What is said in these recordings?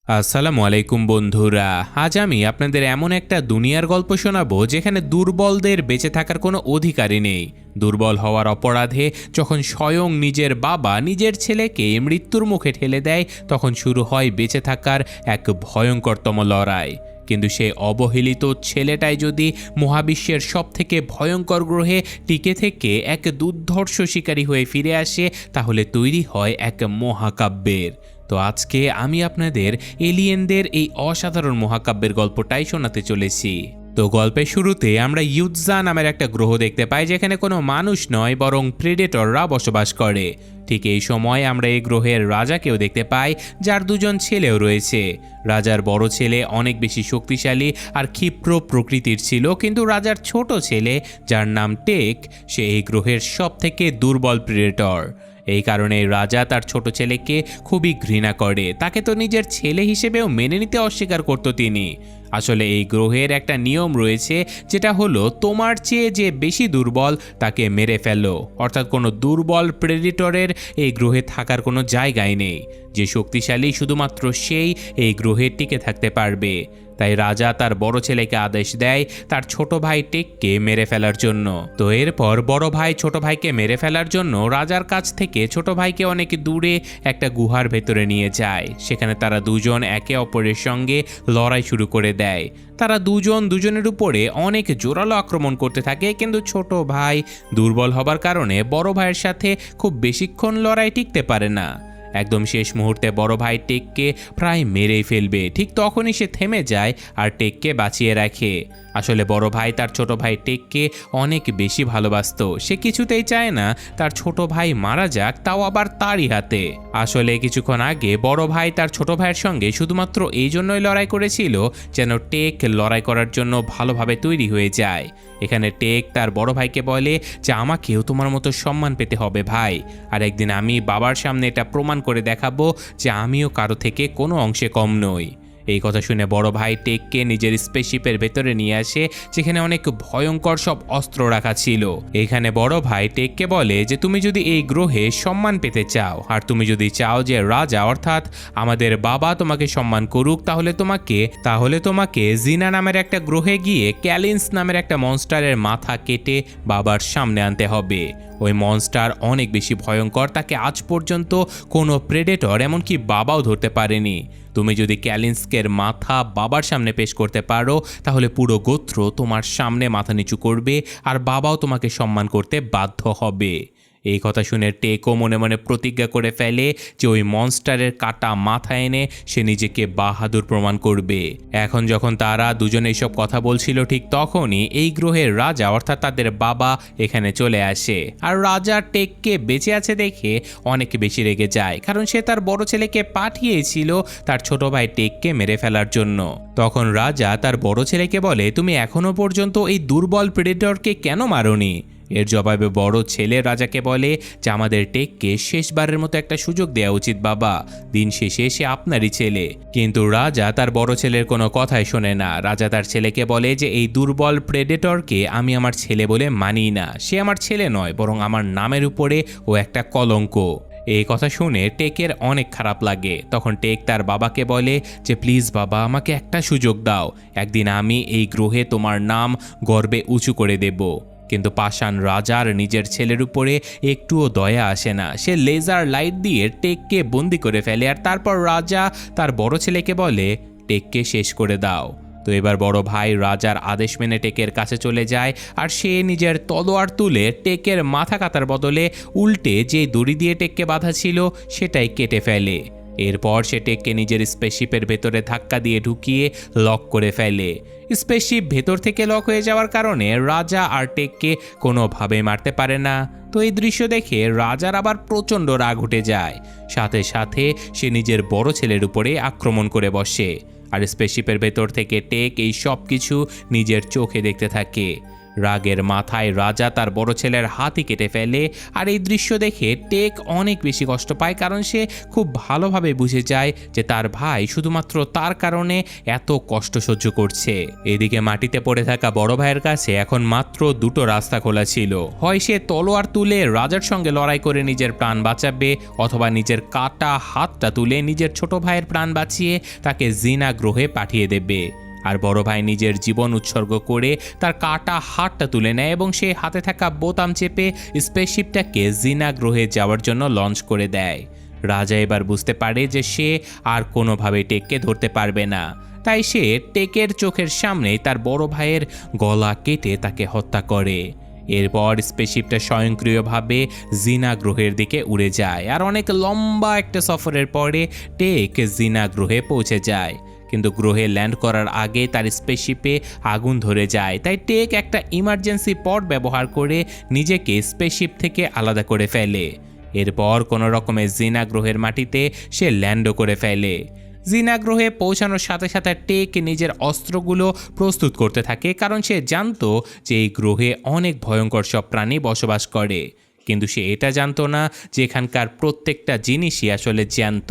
আসসালামু আলাইকুম বন্ধুরা। আজ আমি আপনাদের এমন একটা দুনিয়ার গল্প শোনাবো যেখানে দুর্বলদের বেঁচে থাকার কোনো অধিকারই নেই। দুর্বল হওয়ার অপরাধে যখন স্বয়ং নিজের বাবা নিজের ছেলেকে মৃত্যুর মুখে ঠেলে দেয়, তখন শুরু হয় বেঁচে থাকার এক ভয়ঙ্করতম লড়াই। কিন্তু সে অবহেলিত ছেলেটাই যদি মহাবিশ্বের সবথেকে ভয়ঙ্কর গ্রহে টিকে থেকে এক দুর্ধর্ষ শিকারী হয়ে ফিরে আসে, তাহলে তৈরি হয় এক মহাকাব্যের। তো আজকে আমি আপনাদের এলিয়েনদের এই অসাধারণ মহাকাব্যের গল্পটাই শোনাতে চলেছি। তো গল্পের শুরুতে আমরা ইউৎজা নামের একটা গ্রহ দেখতে পাই, যেখানে কোনো মানুষ নয় বরং প্রেডেটররা বসবাস করে। ঠিক এই সময় আমরা এই গ্রহের রাজাকেও দেখতে পাই, যার দুজন ছেলেও রয়েছে। রাজার বড় ছেলে অনেক বেশি শক্তিশালী আর ক্ষিপ্র প্রকৃতির ছিল, কিন্তু রাজার ছোট ছেলে, যার নাম টেক, সে এই গ্রহের সবথেকে দুর্বল প্রেডেটর। এই কারণে রাজা তার ছোট ছেলেকে খুবই ঘৃণা করে। তাকে তো নিজের ছেলে হিসেবেও মেনে নিতে অস্বীকার করত তিনি। আসলে এই গ্রহের একটা নিয়ম রয়েছে, যেটা হলো তোমার চেয়ে যে বেশি দুর্বল তাকে মেরে ফেলো। অর্থাৎ কোনো দুর্বল প্রেডিটরের এই গ্রহে থাকার কোনো জায়গাই নেই। যে শক্তিশালী শুধুমাত্র সেই এই গ্রহে টিকে থাকতে পারবে। তাই রাজা তার বড় ছেলেকে আদেশ দেয় তার ছোট ভাই টেককে মেরে ফেলার জন্য। তো এরপর বড় ভাই ছোট ভাইকে মেরে ফেলার জন্য রাজার কাছ থেকে ছোট ভাইকে অনেক দূরে একটা গুহার ভেতরে নিয়ে যায়। সেখানে তারা দুজন একে অপরের সঙ্গে লড়াই শুরু করে দেয়। তারা দুজন দুজনের উপরে অনেক জোরালো আক্রমণ করতে থাকে, কিন্তু ছোট ভাই দুর্বল হবার কারণে বড় ভাইয়ের সাথে খুব বেশিক্ষণ লড়াই টিকতে পারে না। একদম শেষ মুহূর্তে বড় ভাই টেককে প্রায় মেরেই ফেলবে, ঠিক তখনই সে থেমে যায় আর টেককে বাঁচিয়ে রাখে। আসলে বড় ভাই তার ছোট ভাই টেককে অনেক বেশি ভালোবাসত। সে কিছুতেই চায় না তার ছোট ভাই মারা যাক, তাও আবার তারই হাতে। আসলে কিছুক্ষণ আগে বড় ভাই তার ছোট ভাইয়ের সঙ্গে শুধুমাত্র এই জন্যই লড়াই করেছিল যেন টেক লড়াই করার জন্য ভালোভাবে তৈরি হয়ে যায়। এখানে টেক তার বড় ভাইকে বলে যে আমাকেও তোমার মতো সম্মান পেতে হবে ভাই, আর একদিন আমি বাবার সামনে এটা প্রমাণ করে দেখাবো যে আমিও কারো থেকে কোনো অংশে কম নই। এই কথা শুনে বড় ভাই টেককে নিজের স্পেসশিপের ভেতরে নিয়ে আসে, যেখানে অনেক ভয়ঙ্কর সব অস্ত্র রাখা ছিল। এখানে বড় ভাই টেককে বলে যে তুমি যদি এই গ্রহে সম্মান পেতে চাও, আর তুমি যদি চাও যে রাজা অর্থাৎ আমাদের বাবা তোমাকে সম্মান করুক, তাহলে তোমাকে জিনা নামের একটা গ্রহে গিয়ে ক্যালিন্স নামের একটা মনস্টারের মাথা কেটে বাবার সামনে আনতে হবে। ওই মনস্টার অনেক বেশি ভয়ঙ্কর, তাকে আজ পর্যন্ত কোনো প্রেডেটর এমনকি বাবাও ধরতে পারেনি। তুমি যদি ক্যালিন্সকের মাথা বাবার সামনে পেশ করতে পারো, তাহলে পুরো গোত্র তোমার সামনে মাথা নিচু করবে আর বাবাও তোমাকে সম্মান করতে বাধ্য হবে। এই কথা শুনে টেকও মনে মনে প্রতিজ্ঞা করে ফেলে যে ওই মনস্টারের কাটা মাথা এনে সে নিজেকে বাহাদুর প্রমাণ করবে। এখন যখন তারা দুজনে এইসব কথা বলছিল, ঠিক তখনই এই গ্রহের রাজা অর্থাৎ তাদের বাবা এখানে চলে আসে। আর রাজা টেককে বেঁচে আছে দেখে অনেক বেশি রেগে যায়, কারণ সে তার বড় ছেলেকে পাঠিয়েছিল তার ছোট ভাই টেককে মেরে ফেলার জন্য। তখন রাজা তার বড় ছেলেকে বলে তুমি এখনো পর্যন্ত এই দুর্বল প্রেডেটরকে কেন মারোনি? এর জবাবে বড় ছেলে রাজাকে বলে যে আমাদের টেককে শেষবারের মতো একটা সুযোগ দেওয়া উচিত বাবা, দিন শেষে সে আপনারই ছেলে। কিন্তু রাজা তার বড় ছেলের কোনো কথাই শোনে না। রাজা তার ছেলেকে বলে যে এই দুর্বল প্রেডেটরকে আমি আমার ছেলে বলে মানি না। সে আমার ছেলে নয়, বরং আমার নামের উপরে ও একটা কলঙ্ক। এই কথা শুনে টেকের অনেক খারাপ লাগে। তখন টেক তার বাবাকে বলে যে প্লিজ বাবা, আমাকে একটা সুযোগ দাও, একদিন আমি এই গ্রহে তোমার নাম গর্বে উঁচু করে দেব। কিন্তু পাষাণ রাজার নিজের ছেলের উপরে একটুও দয়া আসে না। সে লেজার লাইট দিয়ে টেককে বন্দি করে ফেলে, আর তারপর রাজা তার বড় ছেলেকে বলে টেককে শেষ করে দাও। তো এবার বড় ভাই রাজার আদেশ মেনে টেকের কাছে চলে যায়, আর সে নিজের তলোয়ার তুলে টেকের মাথা কাটার বদলে উল্টে যে দড়ি দিয়ে টেককে বাঁধা ছিল সেটাই কেটে ফেলে। এরপর সে টেককে নিজের স্পেসশিপের ভেতরে ধাক্কা দিয়ে ঢুকিয়ে লক করে ফেলে। স্পেসশিপ ভেতর থেকে লক হয়ে যাওয়ার কারণে রাজা আর টেককে কোনোভাবে মারতে পারে না। তো এই দৃশ্য দেখে রাজার আবার প্রচণ্ড রাগ উঠে যায়। সাথে সাথে সে নিজের বড় ছেলের উপরে আক্রমণ করে বসে, আর স্পেসশিপের ভেতর থেকে টেক এই সব কিছু নিজের চোখে দেখতে থাকে। রাগের মাথায় রাজা তার বড় ছেলের হাতই কেটে ফেলে। আর এই দৃশ্য দেখে টেক অনেক বেশি কষ্ট পায়, কারণ সে খুব ভালোভাবে বুঝে যায় যে তার ভাই শুধুমাত্র তার কারণে এত কষ্ট সহ্য করছে। এদিকে মাটিতে পড়ে থাকা বড় ভাইয়ের কাছে এখন মাত্র দুটো রাস্তা খোলা ছিল। হয় সে তলোয়ার তুলে রাজার সঙ্গে লড়াই করে নিজের প্রাণ বাঁচাবে, অথবা নিজের কাটা হাতটা তুলে নিজের ছোট ভাইয়ের প্রাণ বাঁচিয়ে তাকে জিনা গ্রহে পাঠিয়ে দেবে। আর বড় ভাই নিজের জীবন উৎসর্গ করে তার কাটা হাতটা তুলে নেয় এবং সে হাতে থাকা বোতাম চেপে স্পেসশিপটাকে জিনা গ্রহে যাওয়ার জন্য লঞ্চ করে দেয়। রাজা এবার বুঝতে পারে যে সে আর কোনোভাবে টেককে ধরতে পারবে না, তাই সে টেকের চোখের সামনেই তার বড় ভাইয়ের গলা কেটে তাকে হত্যা করে। এরপর স্পেসশিপটা স্বয়ংক্রিয়ভাবে জিনা গ্রহের দিকে উড়ে যায়, আর অনেক লম্বা একটা সফরের পরে টেক জিনা গ্রহে পৌঁছে যায়। কিন্তু গ্রহে ল্যান্ড করার আগে তার স্পেসশিপে আগুন ধরে যায়, তাই টেক একটা ইমার্জেন্সি পড ব্যবহার করে নিজেকে স্পেসশিপ থেকে আলাদা করে ফেলে। এরপর কোনো রকমে জিনা গ্রহের মাটিতে সে ল্যান্ডও করে ফেলে। জিনা গ্রহে পৌঁছানোর সাথে সাথে টেক নিজের অস্ত্রগুলো প্রস্তুত করতে থাকে, কারণ সে জানতো যে এই গ্রহে অনেক ভয়ঙ্কর সব প্রাণী বসবাস করে। কিন্তু সে এটা জানতো না যে এখানকার প্রত্যেকটা জিনিসই আসলে জ্যান্ত।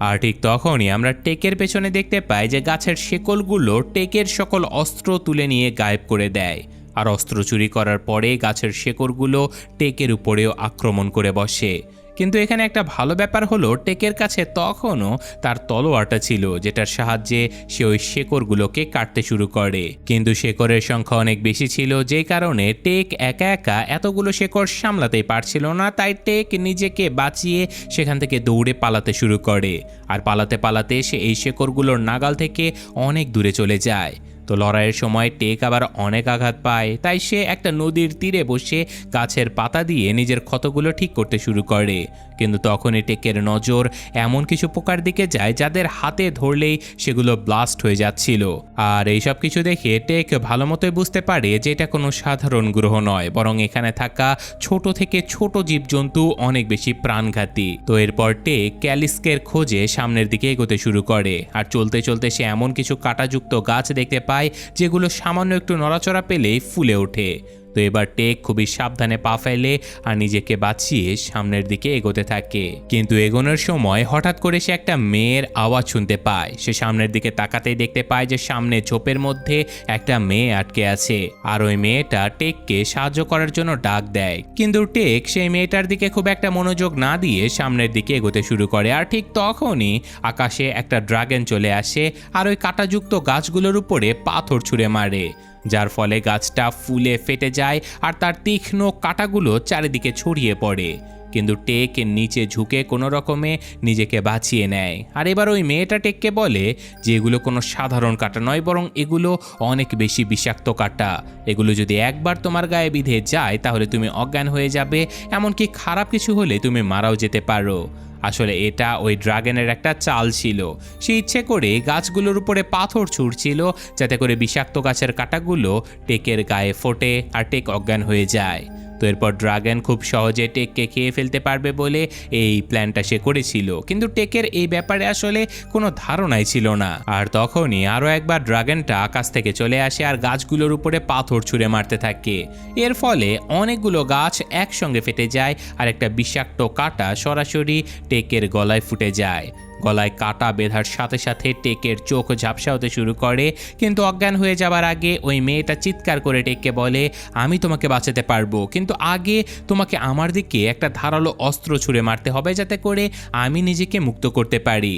আর ঠিক তখনই আমরা টেকের পেছনে দেখতে পাই যে গাছের শেকলগুলো টেকের সকল অস্ত্র তুলে নিয়ে গায়েব করে দেয়। আর অস্ত্র চুরি করার পরে গাছের শেকড়গুলো টেকের উপরেও আক্রমণ করে বসে। কিন্তু এখানে একটা ভালো ব্যাপার হলো টেকের কাছে তখনও তার তলোয়ারটা ছিল, যেটার সাহায্যে সে ওই শেকড়গুলোকে কাটতে শুরু করে। কিন্তু শেকড়ের সংখ্যা অনেক বেশি ছিল, যে কারণে টেক একা একা এতগুলো শেকড় সামলাতেই পারছিল না। তাই টেক নিজেকে বাঁচিয়ে সেখান থেকে দৌড়ে পালাতে শুরু করে। আর পালাতে পালাতে সে এই শেকড়গুলোর নাগাল থেকে অনেক দূরে চলে যায়। তো লড়াইয়ের সময় টেক আবার অনেক আঘাত পায়, তাই সে একটা নদীর তীরে বসে গাছের পাতা দিয়ে নিজের ক্ষতগুলো ঠিক করতে শুরু করে। কিন্তু তখনই টেকের নজর এমন কিছু পোকার দিকে যায় যাদের হাতে ধরলেই সেগুলো ব্লাস্ট হয়ে যাচ্ছিল। আর এইসব কিছু দেখে টেক ভালো মতোই বুঝতে পারে যে এটা কোনো সাধারণ গ্রহ নয়, বরং এখানে থাকা ছোট থেকে ছোট জীবজন্তু অনেক বেশি প্রাণঘাতী। তো এরপর টেক ক্যালিস্কের খোঁজে সামনের দিকে এগোতে শুরু করে। আর চলতে চলতে সে এমন কিছু কাঁটাযুক্ত গাছ দেখতে পায় যেগুলো সামান্য একটু নড়াচড়া পেলেই ফুলে ওঠে। তো এবার টেক খুবই সাবধানে পা ফেলে আর নিজেকে বাঁচিয়ে সামনের দিকে এগোতে থাকে। কিন্তু এগোনোর সময় হঠাৎ করে সে একটা মেয়ের আওয়াজ শুনতে পায়। সে সামনের দিকে তাকাতেই দেখতে পায় যে সামনে ঝোপের মধ্যে একটা মেয়ে আটকে আছে, আর ওই মেয়েটা টেককে সাহায্য করার জন্য ডাক দেয়। কিন্তু টেক সেই মেয়েটার দিকে খুব একটা মনোযোগ না দিয়ে সামনের দিকে এগোতে শুরু করে। আর ঠিক তখনই আকাশে একটা ড্রাগন চলে আসে আর ওই কাঁটাযুক্ত গাছগুলোর উপরে পাথর ছুঁড়ে মারে, যার ফলে গাছটা ফুলে ফেটে যায় আর তার তীক্ষ্ণ কাঁটাগুলো চারিদিকে ছড়িয়ে পড়ে। কিন্তু টেক নিচে ঝুঁকে কোনো রকমে নিজেকে বাঁচিয়ে নেয়। আর এবার ওই মেয়েটা টেককে বলে যে এগুলো কোনো সাধারণ কাঁটা নয়, বরং এগুলো অনেক বেশি বিষাক্ত কাঁটা। এগুলো যদি একবার তোমার গায়ে বিঁধে যায় তাহলে তুমি অজ্ঞান হয়ে যাবে, এমনকি খারাপ কিছু হলে তুমি মারাও যেতে পারো। আসলে এটা ওই ড্রাগনের একটা চাল ছিল। সে ইচ্ছে করে গাছগুলোর উপরে পাথর ছুঁড়ছিল যাতে করে বিষাক্ত গাছের কাঁটাগুলো টেকের গায়ে ফোটে আর টেক অজ্ঞান হয়ে যায়। তো এরপর ড্রাগন খুব সহজে টেককে খেয়ে ফেলতে পারবে বলে এই প্ল্যানটা সে করেছিল। কিন্তু টেকের এই ব্যাপারে আসলে কোনো ধারণাই ছিল না। আর তখনই আরও একবার ড্রাগনটা আকাশ থেকে চলে আসে আর গাছগুলোর উপরে পাথর ছুঁড়ে মারতে থাকে। এর ফলে অনেকগুলো গাছ একসঙ্গে ফেটে যায় আর একটা বিষাক্ত কাঁটা সরাসরি টেকের গলায় ফুটে যায়। গলায় কাঁটা বেঁধার সাথে সাথে টেকের চোখ ঝাপসা হতে শুরু করে। কিন্তু অজ্ঞান হয়ে যাবার আগে ওই মেয়েটা চিৎকার করে টেককে বলে, আমি তোমাকে বাঁচাতে পারবো, কিন্তু আগে তোমাকে আমার দিকে একটা ধারালো অস্ত্র ছুঁড়ে মারতে হবে যাতে করে আমি নিজেকে মুক্ত করতে পারি।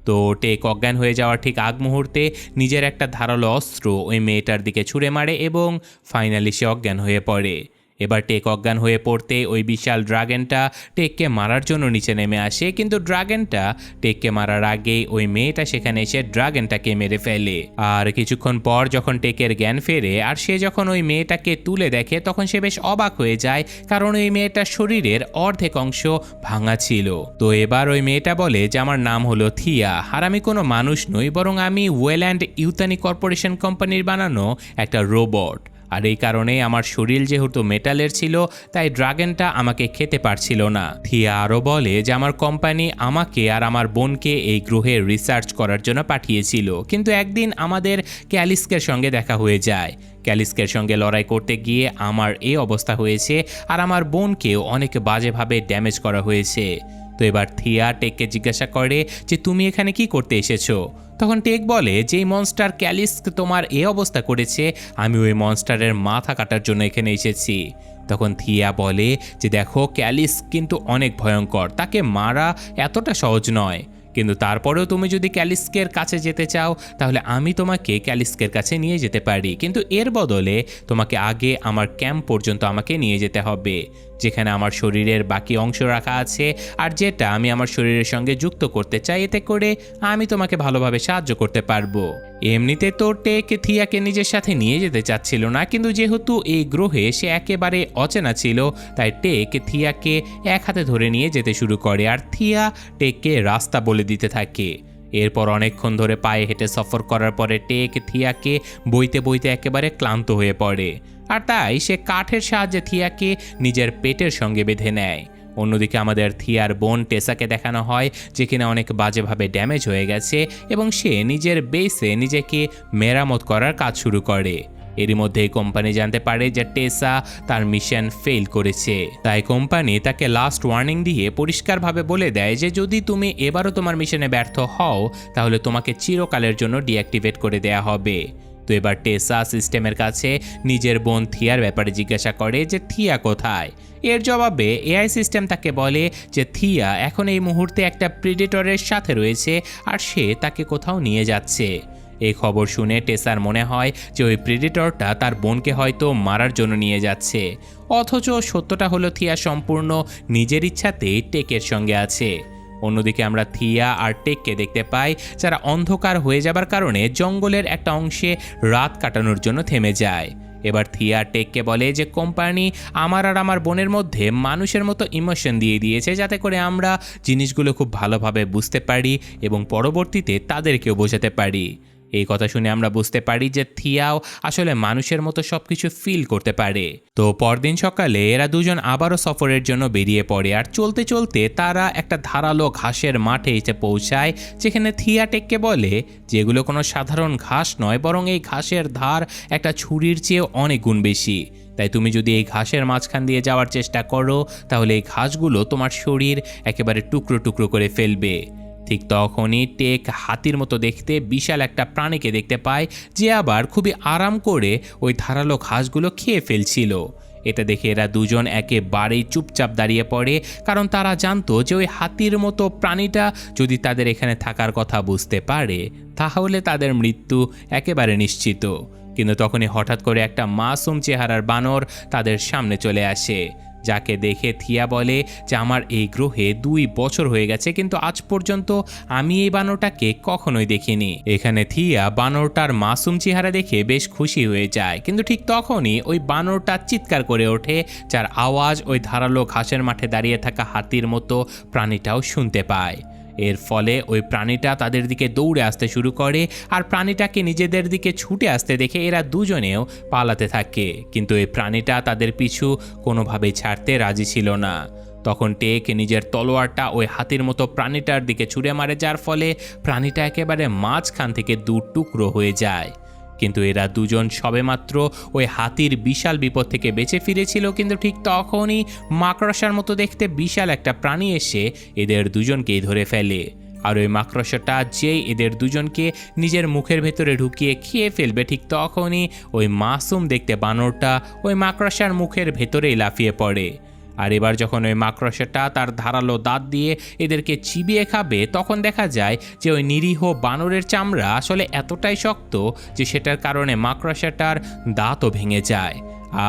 তো টেক অজ্ঞান হয়ে যাওয়ার ঠিক আগ মুহূর্তে নিজের একটা ধারালো অস্ত্র ওই মেয়েটার দিকে ছুঁড়ে মারে এবং ফাইনালি সে অজ্ঞান হয়ে পড়ে। এবার টেক অজ্ঞান হয়ে পড়তে ওই বিশাল ড্রাগনটা টেককে মারার জন্য নিচে নেমে আসে। কিন্তু ড্রাগনটা টেককে মারার আগেই ওই মেয়েটা সেখানে এসে ড্রাগনটাকে মেরে ফেলে। আর কিছুক্ষণ পর যখন টেকের জ্ঞান ফেরে আর সে যখন ওই মেয়েটাকে তুলে দেখে তখন সে বেশ অবাক হয়ে যায়, কারণ ওই মেয়েটার শরীরের অর্ধেক অংশ ভাঙা ছিল। তো এবার ওই মেয়েটা বলে যে আমার নাম হলো থিয়া, আর আমি কোনো মানুষ নই, বরং আমি ওয়েল্যান্ড ইউথানি কর্পোরেশন কোম্পানির বানানো একটা রোবট। আর এই কারণে আমার শরীর যেহেতু মেটালের ছিল তাই ড্রাগনটা আমাকে খেতে পারছিল না। থিয়া আরও বলে যে আমার কোম্পানি আমাকে আর আমার বোনকে এই গ্রহে রিসার্চ করার জন্য পাঠিয়েছিল, কিন্তু একদিন আমাদের ক্যালিস্কের সঙ্গে দেখা হয়ে যায়। ক্যালিস্কের সঙ্গে লড়াই করতে গিয়ে আমার এই অবস্থা হয়েছে আর আমার বোনকেও অনেক বাজেভাবে ড্যামেজ করা হয়েছে। তো এবার থিয়া টেককে জিজ্ঞাসা করে যে তুমি এখানে কি করতে এসেছো? তখন টেক বলে যে এই মনস্টার ক্যালিস্ক তোমার এই অবস্থা করেছে, আমি ওই মনস্টারের মাথা কাটার জন্য এখানে এসেছি। তখন থিয়া বলে যে দেখো, ক্যালিস্ক কিন্তু অনেক ভয়ঙ্কর, তাকে মারা এতটা সহজ নয়, কিন্তু তারপরেও তুমি যদি ক্যালিস্কের কাছে যেতে চাও তাহলে আমি তোমাকে ক্যালিস্কের কাছে নিয়ে যেতে পারি, কিন্তু এর বদলে তোমাকে আগে আমার ক্যাম্প পর্যন্ত আমাকে নিয়ে যেতে হবে, যেখানে আমার শরীরের বাকি অংশ রাখা আছে আর যেটা আমি আমার শরীরের সঙ্গে যুক্ত করতে চাই, এতে করে আমি তোমাকে ভালোভাবে সাহায্য করতে পারবো। এমনিতে তো টেক থিয়াকে নিজের সাথে নিয়ে যেতে চাচ্ছিল না, কিন্তু যেহেতু এই গ্রহে সে একেবারে অচেনা ছিল তাই টেক থিয়াকে এক হাতে ধরে নিয়ে যেতে শুরু করে আর থিয়া টেককে রাস্তা বলে দিতে থাকে। এরপর অনেকক্ষণ ধরে পায়ে হেঁটে সফর করার পরে টেক থিয়াকে বইতে বইতে একেবারে ক্লান্ত হয়ে পড়ে আর তাই সে কাঠের সাহায্যে থিয়াকে নিজের পেটের সঙ্গে বেঁধে নেয়। অন্যদিকে আমাদের থিয়ার বোন টেসাকে দেখানো হয় যে কিনা অনেক বাজেভাবে ড্যামেজ হয়ে গেছে এবং সে নিজের বেসে নিজেকে মেরামত করার কাজ শুরু করে। এরই মধ্যে কোম্পানি জানতে পারে যে টেসা তার মিশন ফেল করেছে, তাই কোম্পানি তাকে লাস্ট ওয়ার্নিং দিয়ে পরিষ্কারভাবে বলে দেয় যে যদি তুমি এবারও তোমার মিশনে ব্যর্থ হও তাহলে তোমাকে চিরকালের জন্য ডিঅ্যাক্টিভেট করে দেয়া হবে। তো এবার টেসা সিস্টেমের কাছে নিজের বোন থিয়ার ব্যাপারে জিজ্ঞাসা করে যে থিয়া কোথায়। এর জবাবে এআই সিস্টেম তাকে বলে যে থিয়া এখন এই মুহূর্তে একটা প্রিডেটরের সাথে রয়েছে আর সে তাকে কোথাও নিয়ে যাচ্ছে। এই খবর শুনে টেসার মনে হয় যে ওই প্রেডিটরটা তার বোনকে হয়তো মারার জন্য নিয়ে যাচ্ছে, অথচ সত্যটা হলো থিয়া সম্পূর্ণ নিজের ইচ্ছাতেই টেকের সঙ্গে আছে। অন্যদিকে আমরা থিয়া আর টেককে দেখতে পাই যারা অন্ধকার হয়ে যাবার কারণে জঙ্গলের একটা অংশে রাত কাটানোর জন্য থেমে যায়। এবার থিয়া টেককে বলে যে কোম্পানি আমার আর আমার বোনের মধ্যে মানুষের মতো ইমোশন দিয়ে দিয়েছে যাতে করে আমরা জিনিসগুলো খুব ভালোভাবে বুঝতে পারি এবং পরবর্তীতে তাদেরকেও বোঝাতে পারি। এই কথা শুনে আমরা বুঝতে পারি যে থিয়াও আসলে মানুষের মতো সবকিছু ফিল করতে পারে। তো পরদিন সকালে এরা দুজন আবারও সফরের জন্য বেরিয়ে পড়ে আর চলতে চলতে তারা একটা ধারালো ঘাসের মাঠে এসে পৌঁছায়, যেখানে থিয়া টেককে বলে যে এগুলো কোনো সাধারণ ঘাস নয়, বরং এই ঘাসের ধার একটা ছুরির চেয়ে অনেক গুণ বেশি। তাই তুমি যদি এই ঘাসের মাঝখান দিয়ে যাওয়ার চেষ্টা করো তাহলে এই ঘাসগুলো তোমার শরীর একেবারে টুকরো টুকরো করে ফেলবে। ঠিক তখনই টেক হাতির মতো দেখতে বিশাল একটা প্রাণীকে দেখতে পায়, যে আবার খুবই আরাম করে ওই ধারালো ঘাসগুলো খেয়ে ফেলছিল। এটা দেখে এরা দুজন একেবারেই চুপচাপ দাঁড়িয়ে পড়ে, কারণ তারা জানতো যে ওই হাতির মতো প্রাণীটা যদি তাদের এখানে থাকার কথা বুঝতে পারে তাহলে তাদের মৃত্যু একেবারে নিশ্চিত। কিন্তু তখনই হঠাৎ করে একটা মাসুম চেহারার বানর তাদের সামনে চলে আসে, যাকে দেখে থিয়া বলে যে আমার এই গ্রহে 2 বছর হয়ে গেছে, কিন্তু আজ পর্যন্ত আমি এই বানরটাকে কখনোই দেখিনি। এখানে থিয়া বানরটার মাসুম চেহারা দেখে বেশ খুশি হয়ে যায়, কিন্তু ঠিক তখনই ওই বানরটা চিৎকার করে ওঠে, যার আওয়াজ ওই ধারালো ঘাসের মাঠে দাঁড়িয়ে থাকা হাতির মতো প্রাণীটাও শুনতে পায়। এর ফলে ওই প্রাণীটা তাদের দিকে দৌড়ে আসতে শুরু করে আর প্রাণীটাকে নিজেদের দিকে ছুটে আসতে দেখে এরা দুজনেও পালাতে থাকে, কিন্তু এই প্রাণীটা তাদের পিছু কোনোভাবেই ছাড়তে রাজি ছিল না। তখন টেক নিজের তলোয়ারটা ওই হাতির মতো প্রাণীটার দিকে ছুঁড়ে মারে, যার ফলে প্রাণীটা একেবারে মাঝখান থেকে 2 টুকরো হয়ে যায়। কিন্তু এরা দুজন সবেমাত্র ওই হাতির বিশাল বিপদ থেকে বেঁচে ফিরেছিল, কিন্তু ঠিক তখনই মাকড়সার মতো দেখতে বিশাল একটা প্রাণী এসে এদের দুজনকেই ধরে ফেলে। আর ওই মাকড়সাটা যেই এদের দুজনকে নিজের মুখের ভেতরে ঢুকিয়ে খেয়ে ফেলবে, ঠিক তখনই ওই মাসুম দেখতে বানরটা ওই মাকড়সার মুখের ভেতরেই লাফিয়ে পড়ে। আর এবার যখন ওই মাকড়সাটা তার ধারালো দাঁত দিয়ে এদেরকে চিবিয়ে খাবে, তখন দেখা যায় যে ওই নিরীহ বানরের চামড়া আসলে এতটাই শক্ত যে সেটার কারণে মাকড়সাটার দাঁতও ভেঙে যায়।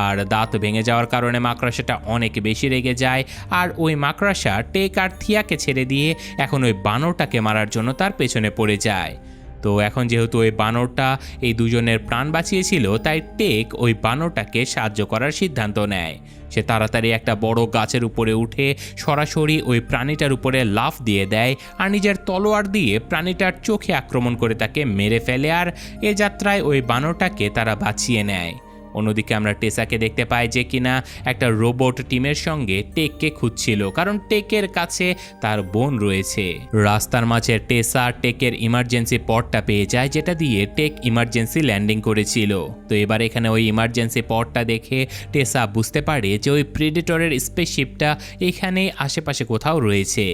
আর দাঁত ভেঙে যাওয়ার কারণে মাকড়সাটা অনেক বেশি রেগে যায়, আর ওই মাকড়সা টেক আর থিয়াকে ছেড়ে দিয়ে এখন ওই বানরটাকে মারার জন্য তার পেছনে পড়ে যায়। তো এখন যেহেতু ওই বানরটা এই দুজনের প্রাণ বাঁচিয়েছিল, তাই টেক ওই বানরটাকে সাহায্য করার সিদ্ধান্ত নেয়। সে তাড়াতাড়ি একটা বড় গাছের উপরে উঠে সরাসরি ওই প্রাণীটার উপরে লাফ দিয়ে দেয় আর নিজের তলোয়ার দিয়ে প্রাণীটার চোখে আক্রমণ করে তাকে মেরে ফেলে, আর এ যাত্রায় ওই বানরটাকে তারা বাঁচিয়ে নেয়। অন্যদিকে আমরা টেসাকে দেখতে পাই যে কিনা একটা রোবট টিমের সঙ্গে টেককে খুঁজছিল, কারণ টেকের কাছে তার বোন রয়েছে। রাস্তার মাঝে টেসা টেকের ইমার্জেন্সি পডটা পেয়ে যায়, যেটা দিয়ে টেক ইমার্জেন্সি ল্যান্ডিং করেছিল। তো এবার এখানে ওই ইমার্জেন্সি পডটা দেখে টেসা বুঝতে পারে যে ওই প্রেডেটরের স্পেসশিপটা এখানে আশেপাশে কোথাও রয়েছে,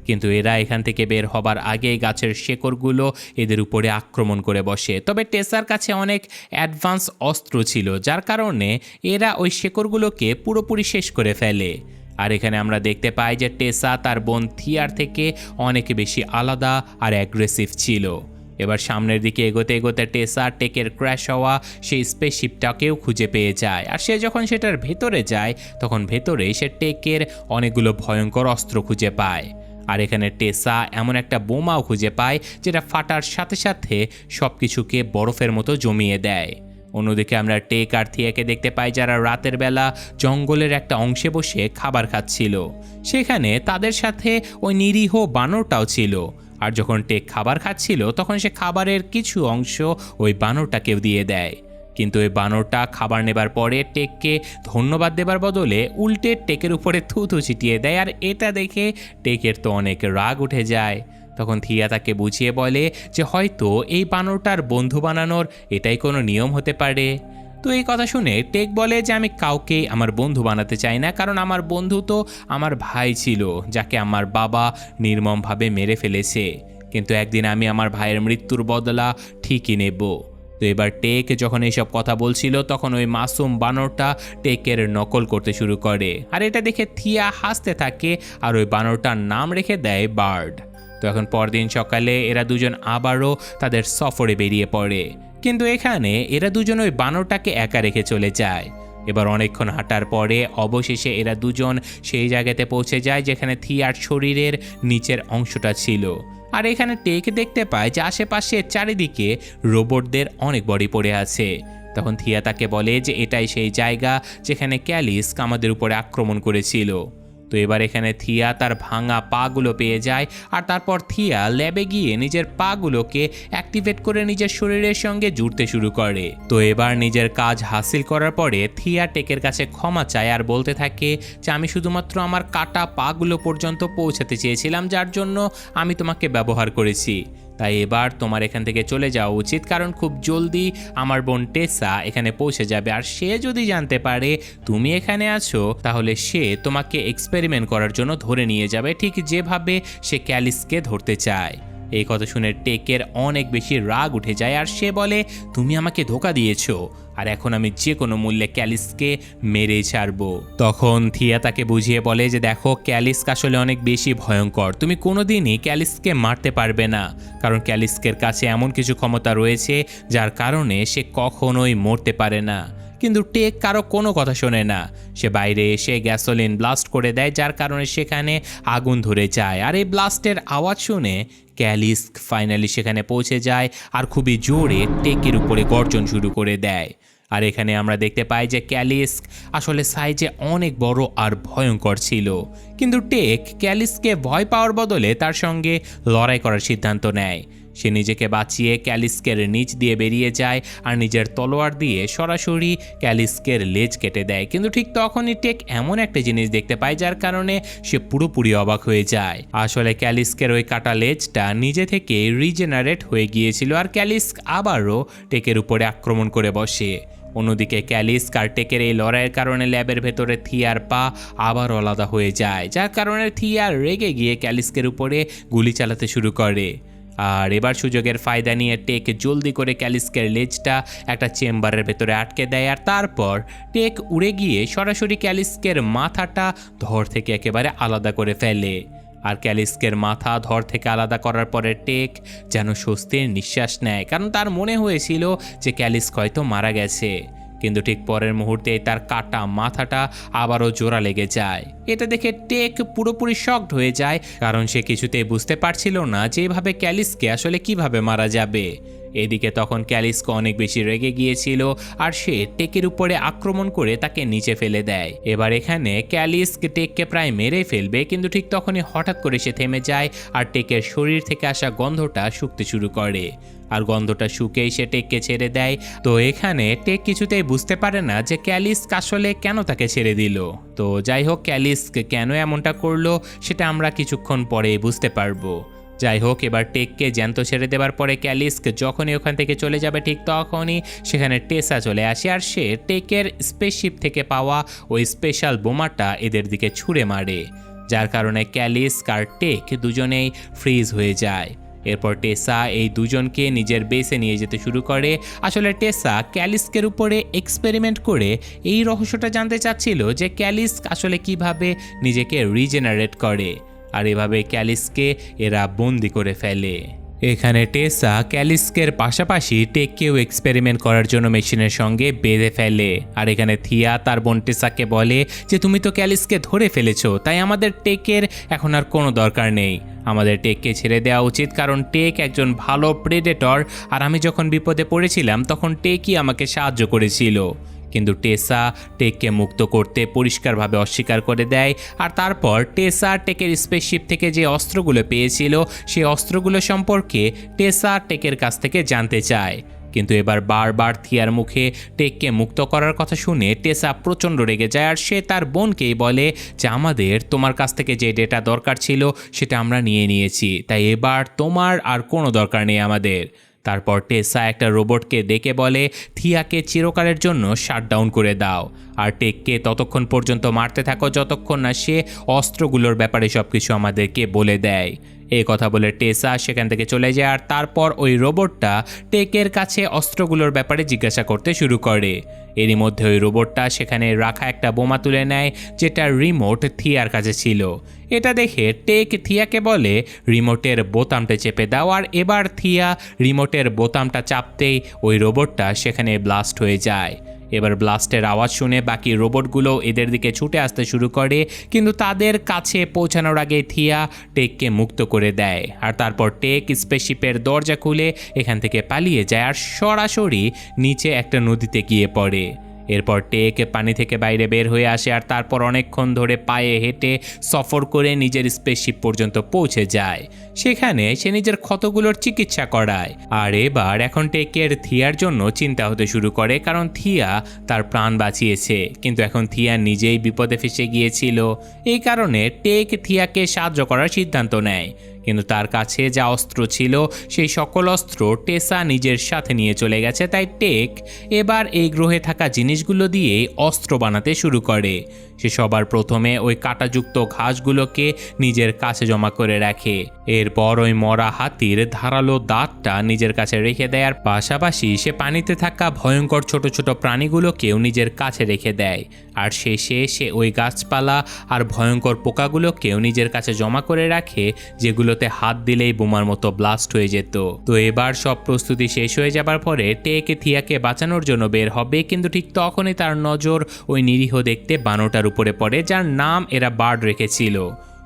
কিন্তু এরা এখান থেকে বের হবার আগেই গাছের শেকড়গুলো এদের উপরে আক্রমণ করে বসে। তবে টেসার কাছে অনেক অ্যাডভান্স অস্ত্র ছিল, যার কারণে এরা ওই শেকড়গুলোকে পুরোপুরি শেষ করে ফেলে। আর এখানে আমরা দেখতে পাই যে টেসা তার বোন থিয়ার থেকে অনেক বেশি আলাদা আর অ্যাগ্রেসিভ ছিল। এবার সামনের দিকে এগোতে এগোতে টেসা টেকের ক্র্যাশ হওয়া সেই স্পেসশিপটাকেও খুঁজে পেয়ে যায়। আর সে যখন সেটার ভেতরে যায় তখন ভেতরে সে টেকের অনেকগুলো ভয়ঙ্কর অস্ত্র খুঁজে পায়। আর এখানে টেসা এমন একটা বোমাও খুঁজে পায় যেটা ফাটার সাথে সাথে সব কিছুকে বরফের মতো জমিয়ে দেয়। অন্যদিকে আমরা টেক আর থিয়াকে দেখতে পাই যারা রাতের বেলা জঙ্গলের একটা অংশে বসে খাবার খাচ্ছিল। সেখানে তাদের সাথে ওই নিরীহ বানরটাও ছিল। আর যখন টেক খাবার খাচ্ছিল তখন সে খাবারের কিছু অংশ ওই বানরটাকেও দিয়ে দেয়, কিন্তু ওই বানরটা খাবার নেবার পরে টেককে ধন্যবাদ দেবার বদলে উল্টে টেকের উপরে থুথু ছিটিয়ে দেয়। আর এটা দেখে টেকের তো অনেক রাগ উঠে যায়। তখন থিয়া তাকে বুঝিয়ে বলে যে হয়তো এই বানরটার বন্ধু বানানোর এটাই কোনো নিয়ম হতে পারে। তো এই কথা শুনে টেক বলে যে আমি কাউকে আমার বন্ধু বানাতে চাই না, কারণ আমার বন্ধু তো আমার ভাই ছিল যাকে আমার বাবা নির্মমভাবে মেরে ফেলেছে, কিন্তু একদিন আমি আমার ভাইয়ের মৃত্যুর বদলা ঠিকই নেব। তো এবার টেক যখন এইসব কথা বলছিল তখন ওই মাসুম বানরটা টেকের নকল করতে শুরু করে। আর এটা দেখে থিয়া হাসতে থাকে আর ওই বানরটার নাম রেখে দেয় বার্ড। তো এখন পরদিন সকালে এরা দুজন আবারও তাদের সফরে বেরিয়ে পড়ে, কিন্তু এখানে এরা দুজন ওই বানরটাকে একা রেখে চলে যায়। এবার অনেকক্ষণ হাঁটার পরে অবশেষে এরা দুজন সেই জায়গাতে পৌঁছে যায় যেখানে থিয়ার শরীরের নিচের অংশটা ছিল। আর এখানে টেক দেখতে পায় যে আশেপাশে চারিদিকে রোবটদের অনেক বডি পড়ে আছে। তখন থিয়া তাকে বলে যে এটাই সেই জায়গা যেখানে ক্যালিস আমাদের উপরে আক্রমণ করেছিল। তো এবার এখানে থিয়া তার ভাঙা পাগুলো পেয়ে যায়, আর তারপর থিয়া ল্যাবে গিয়ে নিজের পাগুলোকে অ্যাক্টিভেট করে নিজের শরীরের সঙ্গে জুড়তে শুরু করে। তো এবার নিজের কাজ হাসিল করার পরে থিয়া টেকের কাছে ক্ষমা চায় আর বলতে থাকে যে আমি শুধুমাত্র আমার কাটা পাগুলো পর্যন্ত পৌঁছাতে চেয়েছিলাম, যার জন্য আমি তোমাকে ব্যবহার করেছি। তাই এবার তোমার এখান থেকে চলে যাওয়া উচিত, কারণ খুব জলদি আমার বোন টেসা এখানে পৌঁছে যাবে। আর সে যদি জানতে পারে তুমি এখানে আছো তাহলে সে তোমাকে এক্সপেরিমেন্ট করার জন্য ধরে নিয়ে যাবে, ঠিক যেভাবে সে ক্যালিসকে ধরতে চায়। এই কথা শুনে টেকের অনেক বেশি রাগ উঠে যায় আর সে বলে তুমি আমাকে ধোঁকা দিয়েছো, আর এখন আমি যে কোনো মূল্যে ক্যালিসকে মেরে ছাড়বো। তখন থিয়া তাকে বুঝিয়ে বলে যে দেখো, ক্যালিস্ক আসলে অনেক বেশি ভয়ঙ্কর, তুমি কোনোদিনই ক্যালিসকে মারতে পারবে না, কারণ ক্যালিস্কের কাছে এমন কিছু ক্ষমতা রয়েছে যার কারণে সে কখনোই মরতে পারে না। কিন্তু টেক কারো কোনো কথা শোনে না। সে বাইরে এসে গ্যাসোলিন ব্লাস্ট করে দেয়, যার কারণে সেখানে আগুন ধরে যায়। আর এই ব্লাস্টের আওয়াজ শুনে ক্যালিস্ক ফাইনালি সেখানে পৌঁছে যায় আর খুবই জোরে টেকের উপরে গর্জন শুরু করে দেয়। আর এখানে আমরা দেখতে পাই যে ক্যালিস্ক আসলে সাইজে অনেক বড় আর ভয়ঙ্কর ছিল, কিন্তু টেক ক্যালিস্ককে ভয় পাওয়ার বদলে তার সঙ্গে লড়াই করার সিদ্ধান্ত নেয়। সে নিজেকে বাঁচিয়ে ক্যালিস্কের নিচ দিয়ে বেরিয়ে যায় আর নিজের তলোয়ার দিয়ে সরাসরি ক্যালিস্কের লেজ কেটে দেয়। কিন্তু ঠিক তখনই টেক এমন একটা জিনিস দেখতে পায় যার কারণে সে পুরোপুরি অবাক হয়ে যায়। আসলে ক্যালিস্কের ওই কাটা লেজটা নিজে থেকে রিজেনারেট হয়ে গিয়েছিল, আর ক্যালিস্ক আবারও টেকের উপরে আক্রমণ করে বসে। অন্যদিকে ক্যালিস্ক আর টেকের এই লড়াইয়ের কারণে ল্যাবের ভেতরে থিয়ার পা আবার আলাদা হয়ে যায়, যার কারণে থিয়া রেগে গিয়ে ক্যালিস্কের উপরে গুলি চালাতে শুরু করে। আর এবার সুযোগের ফায়দা নিয়ে টেক জলদি করে ক্যালিস্কের লেজটা একটা চেম্বারের ভেতরে আটকে দেয়, আর তারপর টেক উড়ে গিয়ে সরাসরি ক্যালিস্কের মাথাটা ধর থেকে একেবারে আলাদা করে ফেলে। আর ক্যালিস্কের মাথা ধর থেকে আলাদা করার পরে টেক যেন স্বস্তির নিঃশ্বাস নেয়, কারণ তার মনে হয়েছিল যে ক্যালিস্ক হয়তো মারা গেছে। কিন্তু ঠিক পরের মুহূর্তে তার কাটা মাথাটা আবারও জোড়া লেগে যায়। এটা দেখে টেক পুরোপুরি শকড হয়ে যায়, কারণ সে কিছুতেই বুঝতে পারছিল না যে এভাবে ক্যালিসকে আসলে কিভাবে মারা যাবে। এদিকে তখন ক্যালিস্কো অনেক বেশি রেগে গিয়েছিল আর সে টেকের উপরে আক্রমণ করে তাকে নিচে ফেলে দেয়। এবার এখানে ক্যালিস্ক টেককে প্রায় মেরে ফেলবে, কিন্তু ঠিক তখনই হঠাৎ করে সে থেমে যায় আর টেকের শরীর থেকে আসা গন্ধটা শুকতে শুরু করে। আর গন্ধটা শুকেই সে টেককে ছেড়ে দেয়। তো এখানে টেক কিছুতেই বুঝতে পারে না যে ক্যালিস্ক আসলে কেন তাকে ছেড়ে দিল। তো যাই হোক, ক্যালিস্ক কেন এমনটা করলো সেটা আমরা কিছুক্ষণ পরে বুঝতে পারবো। যাই হোক, এবার টেককে জ্যান্ত ছেড়ে দেওয়ার পরে ক্যালিস্ক যখনই ওখান থেকে চলে যাবে ঠিক তখনই সেখানে টেসা চলে আসে আর সে টেকের স্পেসশিপ থেকে পাওয়া ওই স্পেশাল বোমাটা এদের দিকে ছুঁড়ে মারে, যার কারণে ক্যালিস্ক আর টেক দুজনেই ফ্রিজ হয়ে যায়। এরপর টেসা এই দুজনকে নিজের বেসে নিয়ে যেতে শুরু করে। আসলে টেসা ক্যালিস্কের উপরে এক্সপেরিমেন্ট করে এই রহস্যটা জানতে চাচ্ছিল যে ক্যালিস্ক আসলে কিভাবে নিজেকে রিজেনারেট করে, আর এভাবে ক্যালিস্ককে এরা বন্দি করে ফেলে। এখানে টেসা ক্যালিস্কের পাশাপাশি টেককেও এক্সপেরিমেন্ট করার জন্য মেশিনের সঙ্গে বেঁধে ফেলে। আর এখানে থিয়া তার বোন টেসাকে বলে যে তুমি তো ক্যালিস্ককে ধরে ফেলেছো, তাই আমাদের টেকের এখন আর কোনো দরকার নেই, আমাদের টেককে ছেড়ে দেওয়া উচিত, কারণ টেক একজন ভালো প্রেডেটর আর আমি যখন বিপদে পড়েছিলাম তখন টেকই আমাকে সাহায্য করেছিল। কিন্তু টেসা টেককে মুক্ত করতে পরিষ্কারভাবে অস্বীকার করে দেয়। আর তারপর টেসা টেকের স্পেসশিপ থেকে যে অস্ত্রগুলো পেয়েছিল সেই অস্ত্রগুলো সম্পর্কে টেসা টেকের কাছ থেকে জানতে চায়। কিন্তু এবার বারবার থিয়ার মুখে টেককে মুক্ত করার কথা শুনে টেসা প্রচণ্ড রেগে যায় আর সে তার বোনকেই বলে যে আমাদের তোমার কাছ থেকে যে ডেটা দরকার ছিল সেটা আমরা নিয়ে নিয়েছি, তাই এবার তোমার আর কোনো দরকার নেই আমাদের। তারপর টেসা একটা রোবটকে ডেকে বলে থিয়াকে চিরকালের জন্য শাটডাউন করে দাও আর টেককে ততক্ষণ পর্যন্ত মারতে থাকো যতক্ষণ না সে অস্ত্রগুলোর ব্যাপারে সব কিছু আমাদেরকে বলে দেয়। এই কথা বলে টেসা সেখান থেকে চলে যায় আর তারপর ওই রোবটটা টেকের কাছে অস্ত্রগুলোর ব্যাপারে জিজ্ঞাসা করতে শুরু করে। এরই মধ্যে ওই রোবটটা সেখানে রাখা একটা বোমা তুলে নেয় যেটা রিমোট থিয়ার কাছে ছিল। এটা দেখে টেক থিয়াকে বলে রিমোটের বোতামটা চেপে দাও, আর এবার থিয়া রিমোটের বোতামটা চাপতেই ওই রোবটটা সেখানে ব্লাস্ট হয়ে যায়। এবার ব্লাস্টের আওয়াজ শুনে বাকি রোবটগুলো এদের দিকে ছুটে আসতে শুরু করে, কিন্তু তাদের কাছে পৌঁছানোর আগে থিয়া টেককে মুক্ত করে দেয়। আর তারপর টেক স্পেসশিপের দরজা খুলে এখান থেকে পালিয়ে যায় আর সরাসরি নিচে একটা নদীতে গিয়ে পড়ে। এরপর টেক পানি থেকে বাইরে বের হয়ে আসে আর তারপর অনেকক্ষণ ধরে পায়ে হেঁটে সফর করে নিজের স্পেসশিপ পর্যন্ত পৌঁছে যায়। সেখানে সে নিজের ক্ষতগুলোর চিকিৎসা করায়। আর এবার এখন টেকের থিয়ার জন্য চিন্তা হতে শুরু করে, কারণ থিয়া তার প্রাণ বাঁচিয়েছে, কিন্তু এখন থিয়া নিজেই বিপদে ফেসে গিয়েছিল। এই কারণে টেক থিয়াকে সাহায্য করার সিদ্ধান্ত নেয়, কিন্তু তার কাছে যা অস্ত্র ছিল সেই সকল অস্ত্র টেসা নিজের সাথে নিয়ে চলে গেছে। তাই টেক এবার এই গ্রহে থাকা জিনিসগুলো দিয়ে অস্ত্র বানাতে শুরু করে। সে সবার প্রথমে ওই কাঁটাযুক্ত ঘাসগুলোকে নিজের কাছে জমা করে রাখে। এরপর ওই মরা হাতির ধারালো দাঁতটা নিজের কাছে রেখে দেয়, আর পাশাপাশি সে পানিতে থাকা ভয়ঙ্কর ছোট ছোট প্রাণীগুলোকেও নিজের কাছে রেখে দেয়। আর শেষে সে ওই গাছপালা আর ভয়ঙ্কর পোকাগুলোকেও নিজের কাছে জমা করে রাখে, যেগুলোতে হাত দিলেই বোমার মতো ব্লাস্ট হয়ে যেত। তো এবার সব প্রস্তুতি শেষ হয়ে যাবার পরে টেক থিয়াকে বাঁচানোর জন্য বের হবে, কিন্তু ঠিক তখনই তার নজর ওই নিরীহ দেখতে বানরটার উপরে পড়ে, যার নাম এরা বার্ড রেখেছিল।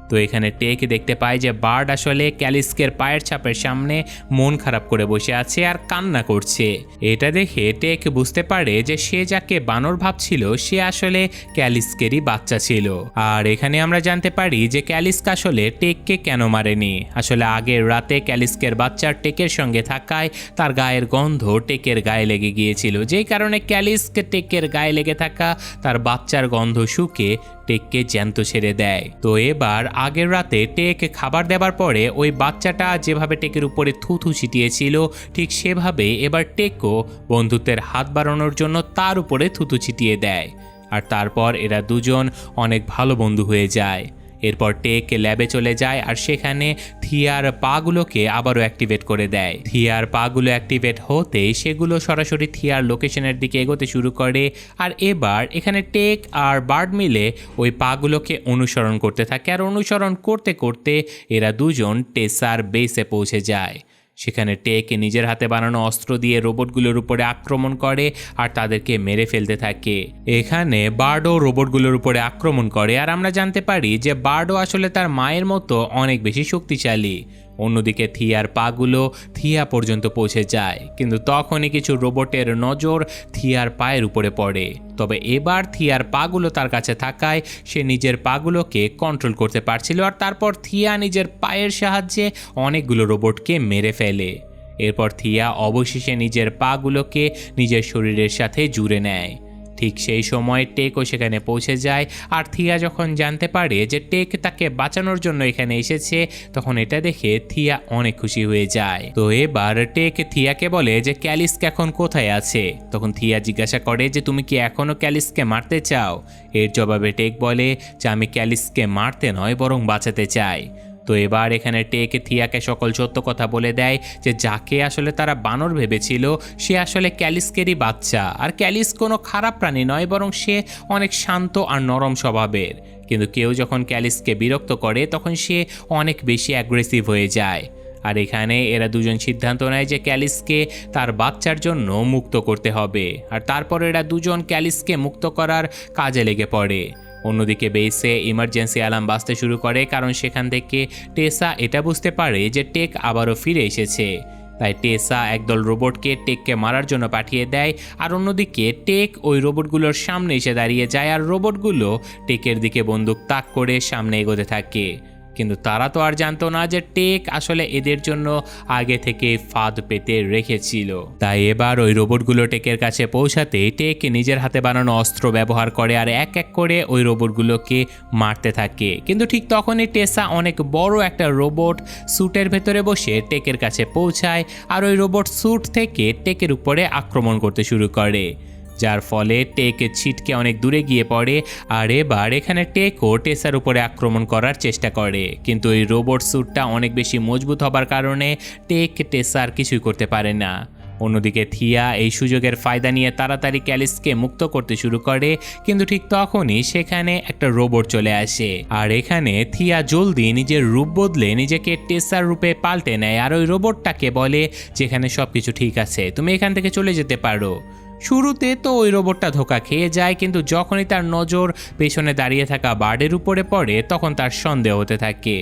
তো এখানে টেক দেখতে পায় যে বার্ড আসলে ক্যালিস্কের পায়ের ছাপের সামনে মন খারাপ করে বসে আছে আর কান্না করছে। এটা দেখে টেক বুঝতে পারে যে সে যাকে বানর ভাবছিল সে আসলে ক্যালিস্কেরই বাচ্চা ছিল। আর এখানে আমরা জানতে পারি যে ক্যালিস্ক আসলে টেককে কেন মারেনি। আসলে আগের রাতে ক্যালিস্কের বাচ্চার টেকের সঙ্গে থাকায় তার গায়ের গন্ধ টেকের গায়ে লেগে গিয়েছিল, যেই কারণে ক্যালিস্ক টেকের গায়ে লেগে থাকা তার বাচ্চার গন্ধ শুকে টেককে জ্যান্ত ছেড়ে দেয়। তো এবার আগের রাতে টেক খাবার দেবার পরে ওই বাচ্চাটা যেভাবে টেকের উপরে থুথু ছিটিয়েছিল ঠিক সেভাবে এবার টেকও বন্ধুত্বের হাত বাড়ানোর জন্য তার উপরে থুথু ছিটিয়ে দেয়। আর তারপর এরা দুজন অনেক ভালো বন্ধু হয়ে যায়। এরপর টেক ল্যাবে চলে যায় আর সেখানে থিয়ার পাগুলোকে আবারও অ্যাক্টিভেট করে দেয়। থিয়ার পাগুলো অ্যাক্টিভেট হতেই সেগুলো সরাসরি থিয়ার লোকেশনের দিকে এগোতে শুরু করে। আর এবার এখানে টেক আর বার্ড মিলে ওই পাগুলোকে অনুসরণ করতে থাকে, আর অনুসরণ করতে করতে এরা দুজন টেসার বেসে পৌঁছে যায়। সেখানে টেক নিজের হাতে বানানো অস্ত্র দিয়ে রোবটগুলোর উপরে আক্রমণ করে আর তাদেরকে মেরে ফেলতে থাকে। এখানে বার্ডও রোবটগুলোর উপরে আক্রমণ করে, আর আমরা জানতে পারি যে বার্ডও আসলে তার মায়ের মতো অনেক বেশি শক্তিশালী। অন্যদিকে থিয়ার পাগুলো থিয়া পর্যন্ত পৌঁছে যায়, কিন্তু তখনই কিছু রোবটের নজর থিয়ার পায়ের উপরে পড়ে। তবে এবার থিয়ার পাগুলো তার কাছে থাকায় সে নিজের পাগুলোকে কন্ট্রোল করতে পারছিল, আর তারপর থিয়া নিজের পায়ের সাহায্যে অনেকগুলো রোবটকে মেরে ফেলে। এরপর থিয়া অবশেষে নিজের পাগুলোকে নিজের শরীরের সাথে জুড়ে নেয়। ঠিক সেই সময় টেকও সেখানে পৌঁছে যায়, আর থিয়া যখন জানতে পারে যে টেক তাকে বাঁচানোর জন্য এখানে এসেছে, তখন এটা দেখে থিয়া অনেক খুশি হয়ে যায়। তো এবার টেক থিয়াকে বলে যে ক্যালিস্ক এখন কোথায় আছে। তখন থিয়া জিজ্ঞাসা করে যে তুমি কি এখনও ক্যালিস্ককে মারতে চাও। এর জবাবে টেক বলে যে আমি ক্যালিস্ককে মারতে নয়, বরং বাঁচাতে চাই। তো এবার এখানে টেক থিয়াকে সকল সত্য কথা বলে দেয় যে যাকে আসলে তারা বানর ভেবেছিল সে আসলে ক্যালিস্কেরই বাচ্চা, আর ক্যালিস কোনো খারাপ প্রাণী নয়, বরং সে অনেক শান্ত আর নরম স্বভাবের। কিন্তু কেউ যখন ক্যালিসকে বিরক্ত করে তখন সে অনেক বেশি অ্যাগ্রেসিভ হয়ে যায়। আর এখানে এরা দুজন সিদ্ধান্ত নেয় যে ক্যালিসকে তার বাচ্চার জন্য মুক্ত করতে হবে, আর তারপর এরা দুজন ক্যালিসকে মুক্ত করার কাজে লেগে পড়ে। অন্যদিকে বেসে ইমার্জেন্সি অ্যালার্ম বাজতে শুরু করে, কারণ সেখান থেকে টেসা এটা বুঝতে পারে যে টেক আবারও ফিরে এসেছে। তাই টেসা একদল রোবটকে টেককে মারার জন্য পাঠিয়ে দেয়, আর অন্যদিকে টেক ওই রোবটগুলোর সামনে এসে দাঁড়িয়ে যায়, আর রোবটগুলো টেকের দিকে বন্দুক তাক করে সামনে এগোতে থাকে। কিন্তু তারা তো আর জানতো না যে টেক আসলে এদের জন্য আগে থেকে ফাঁদ পেতে রেখেছিল। তাই এবার ওই রোবটগুলো টেকের কাছে পৌঁছাতে টেক নিজের হাতে বানানো অস্ত্র ব্যবহার করে আর এক এক করে ওই রোবটগুলোকে মারতে থাকে। কিন্তু ঠিক তখনই টেসা অনেক বড় একটা রোবট স্যুটের ভেতরে বসে টেকের কাছে পৌঁছায়, আর ওই রোবট স্যুট থেকে টেকের উপরে আক্রমণ করতে শুরু করে, যার ফলে টেক ছিটকে অনেক দূরে গিয়ে পড়ে। আর এবার এখানে টেকও টেসার উপরে আক্রমণ করার চেষ্টা করে, কিন্তু এই রোবট স্যুটটা অনেক বেশি মজবুত হবার কারণে টেক টেসার কিছুই করতে পারে না। অন্যদিকে থিয়া এই সুযোগের ফায়দা নিয়ে তাড়াতাড়ি ক্যালিসকে মুক্ত করতে শুরু করে, কিন্তু ঠিক তখনই সেখানে একটা রোবট চলে আসে। আর এখানে থিয়া জলদি নিজের রূপ বদলে নিজেকে টেসার রূপে পাল্টে নেয়, আর ওই রোবটটাকে বলে যেখানে সবকিছু ঠিক আছে, তুমি এখান থেকে চলে যেতে পারো। শুরুতে তো ওই রোবটটা ধোকা খেয়ে যায়, কিন্তু যখনই তার নজর পেছনে দাঁড়িয়ে থাকা বার্ডের উপরে পড়ে তখন তার সন্দেহ হতে থাকে।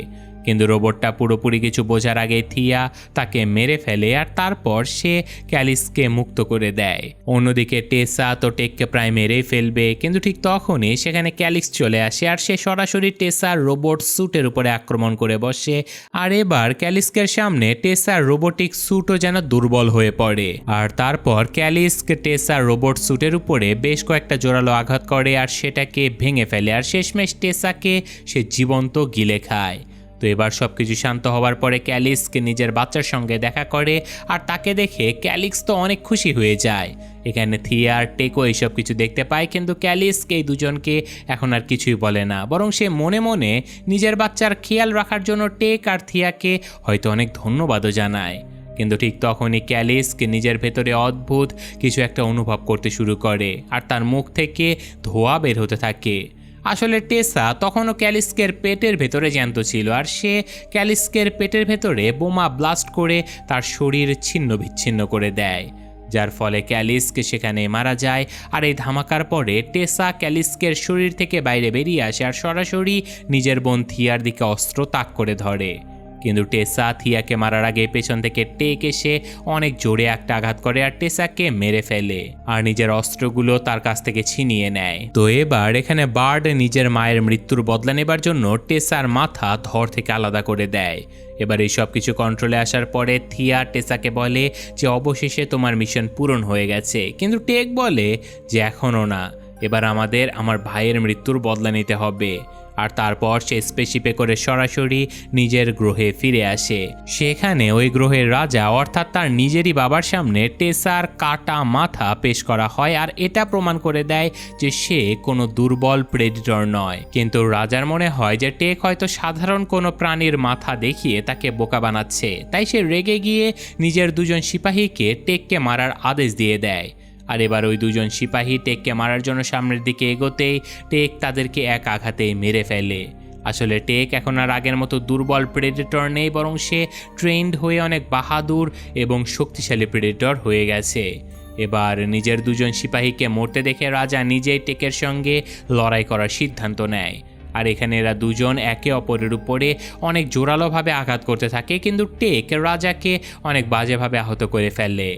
কিন্তু রোবটটা পুরোপুরি কিছু বোঝার আগে থিয়া তাকে মেরে ফেলে, আর তারপর সে ক্যালিসকে মুক্ত করে দেয়। অন্যদিকে টেসা তো টেককে প্রায় মেরেই ফেলবে, কিন্তু ঠিক তখনই সেখানে ক্যালিস চলে আসে, আর সে সরাসরি টেসার রোবট স্যুটের উপরে আক্রমণ করে বসে। আর এবার ক্যালিস্কের সামনে টেসার রোবোটিক স্যুটও যেন দুর্বল হয়ে পড়ে, আর তারপর ক্যালিস্ক টেসার রোবট স্যুটের উপরে বেশ কয়েকটা জোরালো আঘাত করে আর সেটাকে ভেঙে ফেলে, আর শেষমেশ টেসাকে সে জীবন্ত গিলে খায়। তো এবার সবকিছু শান্ত হওয়ার পরে ক্যালিস্ক নিজের বাচ্চার সঙ্গে দেখা করে, আর তাকে দেখে ক্যালিক্স তো অনেক খুশি হয়ে যায়। এখানে থিয়া আর টেকও এইসব কিছু দেখতে পায়, কিন্তু ক্যালিস্ক এই দুজনকে এখন আর কিছুই বলে না, বরং সে মনে মনে নিজের বাচ্চার খেয়াল রাখার জন্য টেক আর থিয়াকে হয়তো অনেক ধন্যবাদও জানায়। কিন্তু ঠিক তখনই ক্যালিস্ক নিজের ভেতরে অদ্ভুত কিছু একটা অনুভব করতে শুরু করে, আর তার মুখ থেকে ধোঁয়া বের হতে থাকে। আসলে টেসা তখনও ক্যালিস্কের পেটের ভেতরে জ্যান্ত ছিল, আর সে ক্যালিস্কের পেটের ভেতরে বোমা ব্লাস্ট করে তার শরীর ছিন্ন বিচ্ছিন্ন করে দেয়, যার ফলে ক্যালিস্ক সেখানে মারা যায়। আর এই ধামাকার পরে টেসা ক্যালিস্কের শরীর থেকে বাইরে বেরিয়ে আসে আর সরাসরি নিজের বোন থিয়ার দিকে অস্ত্র তাক করে ধরে। কিন্তু টেসা থিয়াকে মারার আগে পেছন থেকে টেক এসে অনেক জোরে একটা আঘাত করে আর টেসাকে মেরে ফেলে, আর নিজের অস্ত্রগুলো তার কাছ থেকে ছিনিয়ে নেয়। তো এবার এখানে বার্ড নিজের মায়ের মৃত্যুর বদলা নেবার জন্য টেসার মাথা ধর থেকে আলাদা করে দেয়। এবার এই সব কিছু কন্ট্রোলে আসার পরে থিয়া টেসাকে বলে যে অবশেষে তোমার মিশন পূরণ হয়ে গেছে, কিন্তু টেক বলে যে এখনও না, এবার আমাদের আমার ভাইয়ের মৃত্যুর বদলা নিতে হবে। আর তারপর সে স্পেসশিপে করে সরাসরি নিজের গ্রহে ফিরে আসে। সেখানে ওই গ্রহের রাজা অর্থাৎ তার নিজেরই বাবার সামনে টেসার কাটা মাথা পেশ করা হয়, আর এটা প্রমাণ করে দেয় যে সে কোনো দুর্বল প্রেডিটর নয়। কিন্তু রাজার মনে হয় যে টেক হয়তো সাধারণ কোনো প্রাণীর মাথা দেখিয়ে তাকে বোকা বানাচ্ছে, তাই সে রেগে গিয়ে নিজের দুজন সিপাহীকে টেককে মারার আদেশ দিয়ে দেয়। আর এবার ওই দুজন সিপাহী টেককে মারার জন্য সামনের দিকে এগোতেই টেক তাদেরকে এক আঘাতেই মেরে ফেলে। আসলে টেক এখন আর আগের মতো দুর্বল প্রেডেটর নেই, বরং সে ট্রেন্ড হয়ে অনেক বাহাদুর এবং শক্তিশালী প্রেডেটর হয়ে গেছে। এবার নিজের দুজন সিপাহীকে মরতে দেখে রাজা নিজেই টেকের সঙ্গে লড়াই করার সিদ্ধান্ত নেয়। আর এখানে এরা দুজন একে অপরের উপরে অনেক জোরালোভাবে আঘাত করতে থাকে, কিন্তু টেক রাজাকে অনেক বাজেভাবে আহত করে ফেলে।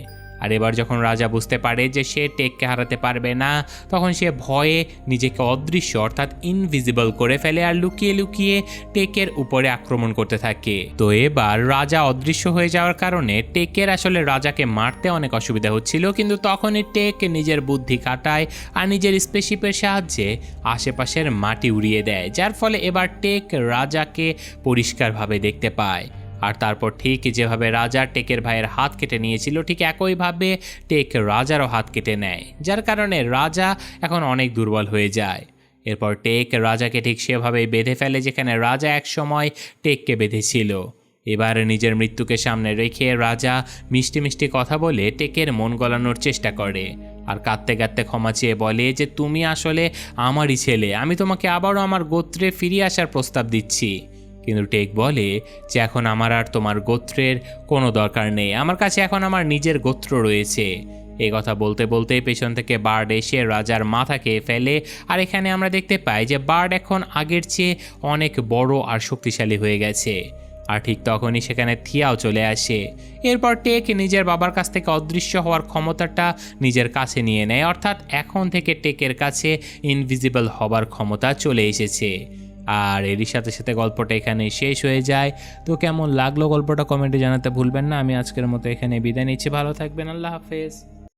আর এবার যখন রাজা বুঝতে পারে যে সে টেককে হারাতে পারবে না, তখন সে ভয়ে নিজেকে অদৃশ্য অর্থাৎ ইনভিজিবল করে ফেলে আর লুকিয়ে লুকিয়ে টেকের উপরে আক্রমণ করতে থাকে। তো এবার রাজা অদৃশ্য হয়ে যাওয়ার কারণে টেকের আসলে রাজাকে মারতে অনেক অসুবিধা হচ্ছিল, কিন্তু তখনই টেক নিজের বুদ্ধি খাটায় আর নিজের স্পেসশিপের সাহায্যে আশেপাশের মাটি উড়িয়ে দেয়, যার ফলে এবার টেক রাজাকে পরিষ্কারভাবে দেখতে পায়। আর তারপর ঠিক যেভাবে রাজা টেকের ভাইয়ের হাত কেটে নিয়েছিল, ঠিক একইভাবে টেক রাজারও হাত কেটে নেয়, যার কারণে রাজা এখন অনেক দুর্বল হয়ে যায়। এরপর টেক রাজাকে ঠিক সেভাবেই বেঁধে ফেলে যেখানে রাজা একসময় টেককে বেঁধেছিল। এবার নিজের মৃত্যুকে সামনে রেখে রাজা মিষ্টি মিষ্টি কথা বলে টেকের মন গলানোর চেষ্টা করে আর কাঁদতে কাঁদতে ক্ষমা চেয়ে বলে যে তুমি আসলে আমারই ছেলে, আমি তোমাকে আবারও আমার গোত্রে ফিরিয়ে আসার প্রস্তাব দিচ্ছি। কিন্তু টেক বলে যে এখন আমার আর তোমার গোত্রের কোনো দরকার নেই, আমার কাছে এখন আমার নিজের গোত্র রয়েছে। এই কথা বলতে বলতে পেছন থেকে বার্ড এসে রাজার মাথা খেয়ে ফেলে। আর এখানে আমরা দেখতে পাই যে বার্ড এখন আগের চেয়ে অনেক বড় আর শক্তিশালী হয়ে গেছে। আর ঠিক তখনই সেখানে থিয়াও চলে আসে। এরপর টেক নিজের বাবার কাছ থেকে অদৃশ্য হওয়ার ক্ষমতাটা নিজের কাছে নিয়ে নেয়, অর্থাৎ এখন থেকে টেকের কাছে ইনভিজিবল হবার ক্ষমতা চলে এসেছে। আর এরই সাথে সাথে গল্পটা এখানে শেষ হয়ে যায়। তো কেমন লাগলো গল্পটা কমেন্টে জানাতে ভুলবেন না। আমি আজকের মতো এখানে বিদায় নিচ্ছি, ভালো থাকবেন, আল্লাহ হাফেজ।